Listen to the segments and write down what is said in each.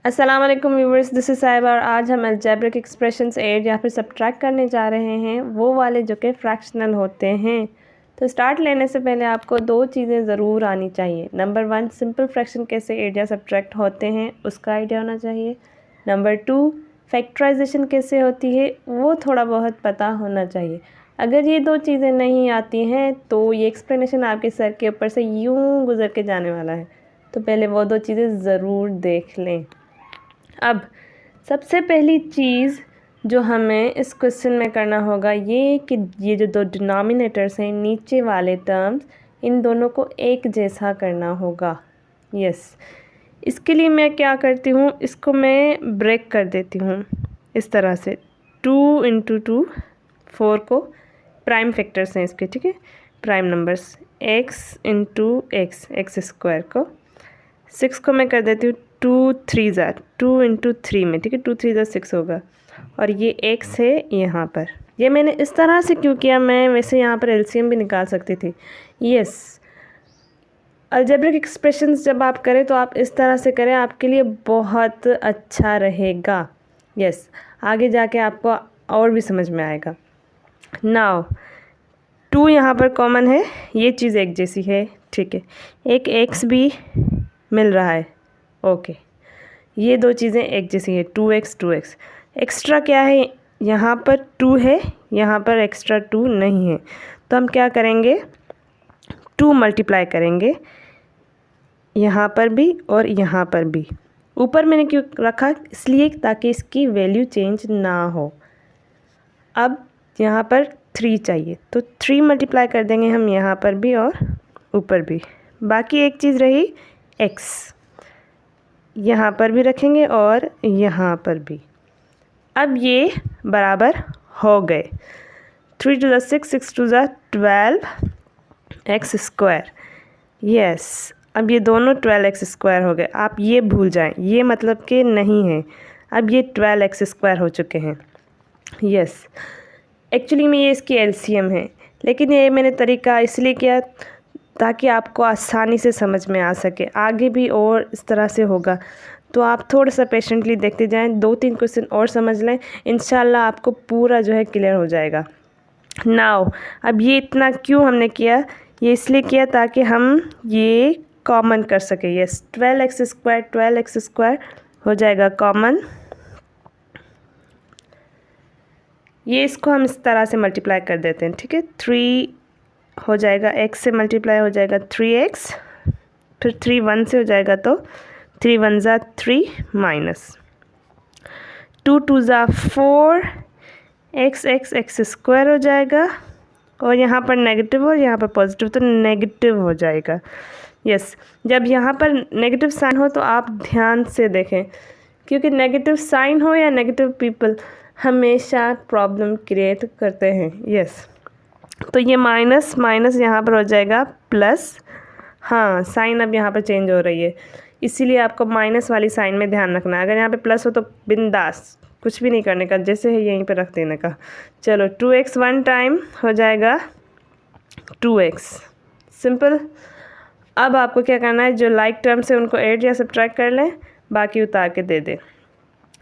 अस्सलाम वालेकुम viewers, this is साहिबा और आज हम अलजेब्रिक एक्सप्रेशंस ऐड या फिर सब्ट्रैक्ट करने जा रहे हैं, वो वाले जो कि फ्रैक्शनल होते हैं। तो स्टार्ट लेने से पहले आपको दो चीज़ें ज़रूर आनी चाहिए। नंबर 1, सिंपल फ्रैक्शन कैसे ऐड या सब्ट्रैक्ट होते हैं उसका आइडिया होना चाहिए। नंबर 2, फैक्टराइजेशन कैसे होती है वो थोड़ा बहुत पता होना चाहिए। अगर ये दो चीज़ें नहीं आती हैं तो ये एक्सप्लेनेशन आपके सर के ऊपर से यूँ गुजर के जाने वाला है। तो पहले वो दो चीज़ें ज़रूर देख लें। अब सबसे पहली चीज़ जो हमें इस क्वेश्चन में करना होगा ये कि ये जो दो डिनोमिनेटर्स हैं नीचे वाले टर्म्स, इन दोनों को एक जैसा करना होगा। यस, इसके लिए मैं क्या करती हूँ, इसको मैं ब्रेक कर देती हूँ इस तरह से। 2 × 2 4 को प्राइम फैक्टर्स हैं इसके, ठीक है, prime numbers. x × x square को 6 को मैं कर देती हूँ 2 3 2 × 3 में, ठीक है, 2 3 6 होगा। और ये x है यहाँ पर। ये मैंने इस तरह से क्यों किया, मैं वैसे यहाँ पर एलसीएम भी निकाल सकती थी। यस, अलजेब्रिक एक्सप्रेशंस जब आप करें तो आप इस तरह से करें, आपके लिए बहुत अच्छा रहेगा। यस, आगे जाके आपको और भी समझ में आएगा। नाउ 2 यहाँ पर कॉमन है, ये चीज़ एक जैसी है, ठीक है। एक x भी मिल रहा है, ओके। ये दो चीज़ें एक जैसी है, 2x। एक्स्ट्रा क्या है, यहाँ पर 2 है, यहाँ पर एक्स्ट्रा 2 नहीं है। तो हम क्या करेंगे, 2 मल्टीप्लाई करेंगे यहाँ पर भी और यहाँ पर भी। ऊपर मैंने क्यों रखा, इसलिए ताकि इसकी वैल्यू चेंज ना हो। अब यहाँ पर 3 चाहिए तो 3 मल्टीप्लाई कर देंगे हम यहाँ पर भी और ऊपर भी। बाकी एक चीज़ रही x, यहाँ पर भी रखेंगे और यहाँ पर भी। अब ये बराबर हो गए, 3 × 6 6 × 12 x स्क्वायर। यस, अब ये दोनों 12x स्क्वायर हो गए। आप ये भूल जाएं, ये मतलब कि नहीं है, अब ये 12x स्क्वायर हो चुके हैं। यस, एक्चुअली में ये इसकी एलसीएम है, लेकिन ये मैंने तरीका इसलिए किया ताकि आपको आसानी से समझ में आ सके। आगे भी और इस तरह से होगा, तो आप थोड़ा सा पेशेंटली देखते जाएं, 2-3 क्वेश्चन और समझ लें, इंशाल्लाह आपको पूरा जो है क्लियर हो जाएगा। नाउ अब ये इतना क्यों हमने किया, ये इसलिए किया ताकि हम ये कॉमन कर सकें। यस, 12x स्क्वायर हो जाएगा कॉमन। ये इसको हम इस तरह से मल्टीप्लाई कर देते हैं, ठीक है। 3 हो जाएगा, x से मल्टीप्लाई हो जाएगा 3x, फिर 3 1 से हो जाएगा तो 3 1 ज़ा 3 माइनस 2 2 ज़ा 4 x स्क्वायर हो जाएगा। और यहाँ पर नेगेटिव और यहाँ पर पॉजिटिव, तो नेगेटिव हो जाएगा। यस, जब यहाँ पर नेगेटिव साइन हो तो आप ध्यान से देखें, क्योंकि नेगेटिव साइन हो या नेगेटिव पीपल हमेशा प्रॉब्लम क्रिएट करते हैं। यस, तो ये माइनस माइनस यहाँ पर हो जाएगा प्लस। हाँ, साइन अब यहाँ पर चेंज हो रही है, इसीलिए आपको माइनस वाली साइन में ध्यान रखना है। अगर यहाँ पे प्लस हो तो बिंदास कुछ भी नहीं करने का, जैसे है यहीं पे रख देने का। चलो 2x 1 टाइम हो जाएगा 2x, सिंपल। अब आपको क्या करना है, जो लाइक टर्म्स है उनको ऐड या सब्ट्रैक्ट कर लें, बाकी उतार के दे दें।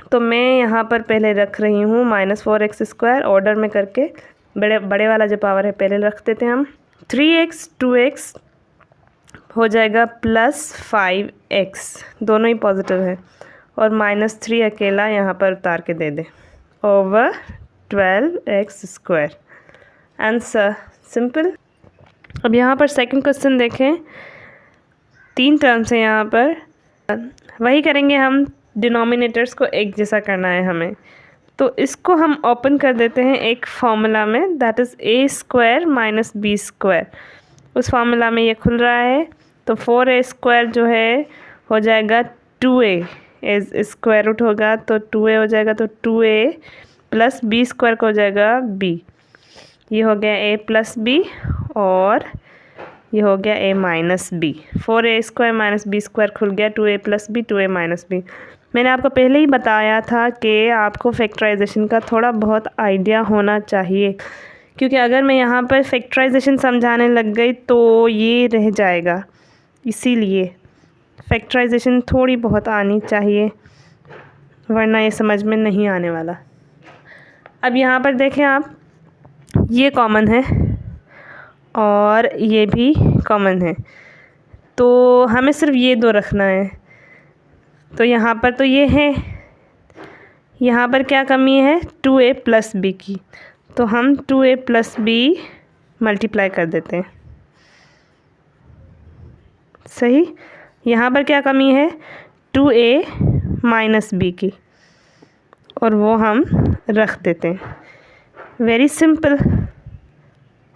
तो मैं यहाँ पर पहले रख रही हूँ -4x स्क्वायर, ऑर्डर में करके बड़े वाला जो पावर है पहले रख देते हैं हम। 3x 2x हो जाएगा +5x, दोनों ही पॉजिटिव है, और -3 अकेला यहाँ पर उतार के दे दें over 12x square. Answer simple. अब यहाँ पर सेकंड क्वेश्चन देखें, 3 टर्म्स हैं यहाँ पर, वही करेंगे हम, डिनोमिनेटर्स को एक जैसा करना है हमें। तो इसको हम ओपन कर देते हैं एक फार्मूला में, दैट इज़ a² - b²। उस फार्मूला में ये खुल रहा है, तो 4a² जो है हो जाएगा 2a, एज स्क्वायर रूट होगा तो 2a हो जाएगा, तो 2a + b² को हो जाएगा b। ये हो गया a + b और ये हो गया a - b। 4a² - b² खुल गया, 2a + b 2a - b। मैंने आपको पहले ही बताया था कि आपको फैक्टराइजेशन का थोड़ा बहुत आइडिया होना चाहिए, क्योंकि अगर मैं यहाँ पर फैक्टराइजेशन समझाने लग गई तो ये रह जाएगा। इसीलिए फैक्टराइजेशन थोड़ी बहुत आनी चाहिए, वरना ये समझ में नहीं आने वाला। अब यहाँ पर देखें आप, ये कॉमन है और ये भी कॉमन है, तो हमें सिर्फ ये दो रखना है। तो यहाँ पर तो ये है, यहाँ पर क्या कमी है, 2a प्लस बी की, तो हम 2a प्लस बी मल्टीप्लाई कर देते हैं। सही। यहाँ पर क्या कमी है, 2a माइनस बी की, और वो हम रख देते हैं। Very simple.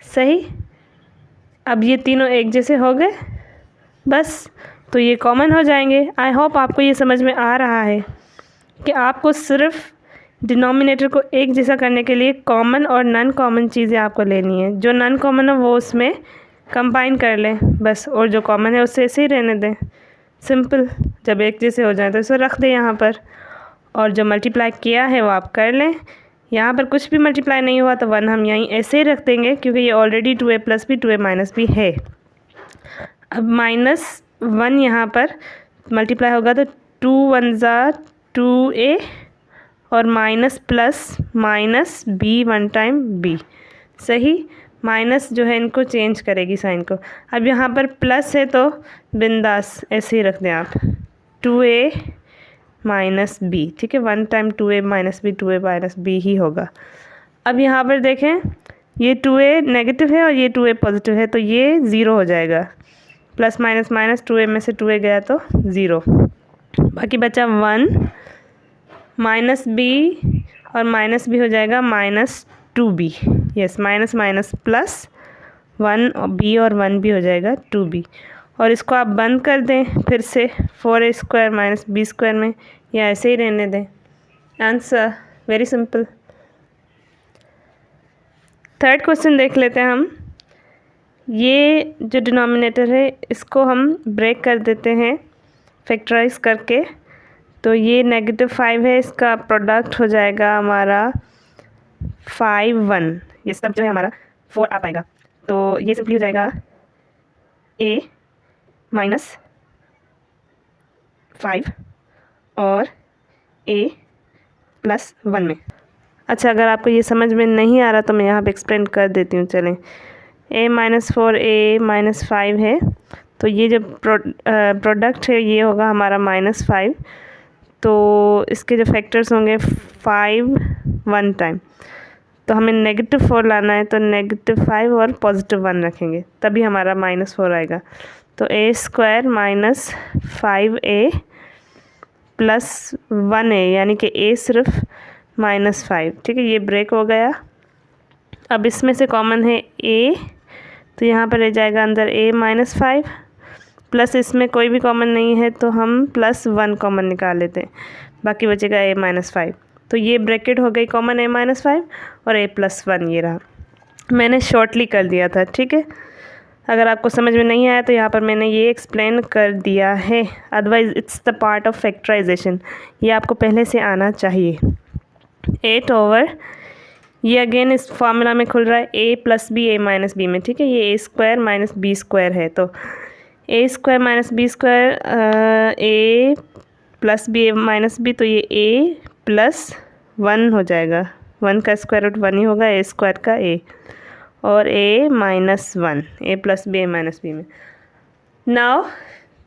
सही। अब ये तीनों एक जैसे हो गए बस, तो ये कॉमन हो जाएंगे। आई होप आपको ये समझ में आ रहा है कि आपको सिर्फ डिनोमिनेटर को एक जैसा करने के लिए कॉमन और नॉन कॉमन चीज़ें आपको लेनी है। जो नॉन कॉमन है वो उसमें कंबाइन कर लें बस, और जो कॉमन है उससे ऐसे ही रहने दें। सिंपल। जब एक जैसे हो जाए तो इसे रख दें यहाँ पर, और जो मल्टीप्लाई किया है वो आप कर लें। यहाँ पर कुछ भी मल्टीप्लाई नहीं हुआ तो 1 हम यहीं ऐसे ही रख देंगे, क्योंकि ये already 2a plus b 2a minus b है। अब -1 यहाँ पर मल्टीप्लाई होगा तो 2 1 ज़ा 2a, और minus plus minus b 1 time b। सही। माइनस जो है इनको चेंज करेगी साइन को। अब यहाँ पर प्लस है तो बिंदास ऐसे ही रख दें आप, 2a माइनस बी। ठीक है, 1 time 2a minus B 2a minus B ही होगा। अब यहाँ पर देखें, ये 2a नेगेटिव है और ये 2a पॉजिटिव है, तो ये 0 हो जाएगा। प्लस माइनस माइनस 2a में से 2a गया तो 0, बाकी बचा 1 माइनस b, और माइनस b हो जाएगा -2b। Yes, minus minus plus 1 b और 1 b हो जाएगा 2b। और इसको आप बंद कर दें फिर से 4a square minus b square में, या ऐसे ही रहने दें। Answer very simple. Third question देख लेते हैं हम। ये जो डिनोमिनेटर है इसको हम ब्रेक कर देते हैं फैक्टराइज करके, तो ये -5 है, इसका प्रोडक्ट हो जाएगा हमारा 5 1। ये सब जो है हमारा 4 आ पाएगा, तो ये सिंपली हो जाएगा a माइनस 5 और a प्लस 1 में। अच्छा, अगर आपको ये समझ में नहीं आ रहा तो मैं यहाँ पे एक्सप्लेन कर देती हूँ। चलें, a माइनस 4 a माइनस 5 है, तो ये जो प्रोडक्ट है ये होगा हमारा -5। तो इसके जो फैक्टर्स होंगे 5 1 टाइम, तो हमें -4 लाना है, तो -5 और +1 रखेंगे तभी हमारा -4 आएगा। तो a square minus 5a plus 1a, यानी कि a सिर्फ -5। ठीक है, ये ब्रेक हो गया। अब इसमें से कॉमन है a, तो यहाँ पर रह जाएगा अंदर a -5, प्लस इसमें कोई भी कॉमन नहीं है तो हम +1 कॉमन निकाल लेते हैं, बाकी बचेगा a -5। तो ये ब्रैकेट हो गई कॉमन a -5 और a +1 ये रहा। मैंने शॉर्टली कर दिया था। ठीक है, अगर आपको समझ में नहीं आया तो यहाँ पर मैंने ये एक्सप्लेन कर दिया है, otherwise it's the part of factorisation, ये आपको पहले से आना चाहिए। 8 ओवर, ये अगेन इस फार्मूला में खुल रहा है a plus b a minus b में। ठीक है, ये a square minus b square है, तो a square minus b square a plus b a minus b, तो ये a प्लस 1 हो जाएगा। 1 का स्क्वायर रूट 1 ही होगा, a स्क्वायर का a, और a minus 1, a plus b a minus b में। नाउ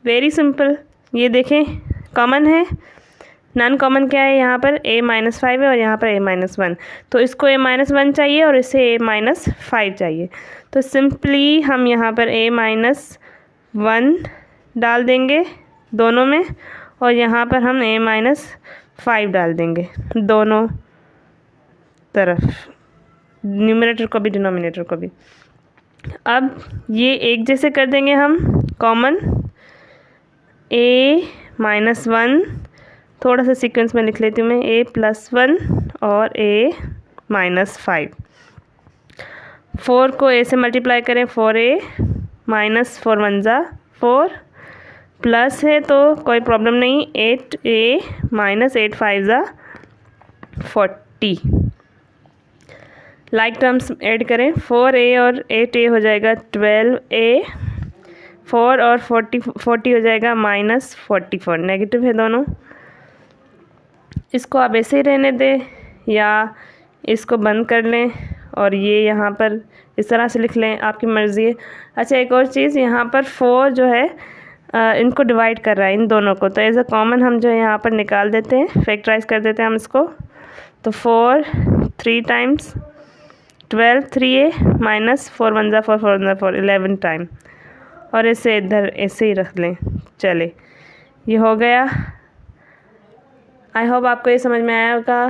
वेरी सिंपल, ये देखें कॉमन है, नॉन कॉमन क्या है, यहाँ पर a -5 है और यहाँ पर a -1, तो इसको a -1 चाहिए और इसे a -5 चाहिए। तो सिंपली हम यहाँ पर a -1 डाल देंगे दोनों में, और यहाँ पर हम a -5 डाल देंगे दोनों तरफ, न्यूमरेटर को भी डिनोमिनेटर को भी। अब ये एक जैसे कर देंगे हम कॉमन, a -1, थोड़ा सा सीक्वेंस में लिख लेती हूँ मैं, a +1 और a -5। 4 को a से मल्टीप्लाई करें, 4a -4 1 ज़ा 4, प्लस है तो कोई प्रॉब्लम नहीं, 8a -8 5 ज़ा 40। लाइक टर्म्स ऐड करें, 4a और 8a हो जाएगा 12a, 4 और 40 हो जाएगा -44, नेगेटिव है दोनों। इसको आप ऐसे ही रहने दें या इसको बंद कर लें और ये यहाँ पर इस तरह से लिख लें, आपकी मर्ज़ी है। अच्छा, एक और चीज़, यहाँ पर 4 जो है इनको डिवाइड कर रहा है इन दोनों को, तो एज अ कॉमन हम जो है यहाँ पर निकाल देते हैं, फैक्टराइज कर देते हैं हम इसको। तो 4 3 टाइम्स 12 3a माइनस 4 1 ज़ा 4 4 1 ज़ा 4 11 टाइम, और इसे इधर ऐसे ही रख लें। चले, ये हो गया। आई होप आपको ये समझ में आया होगा।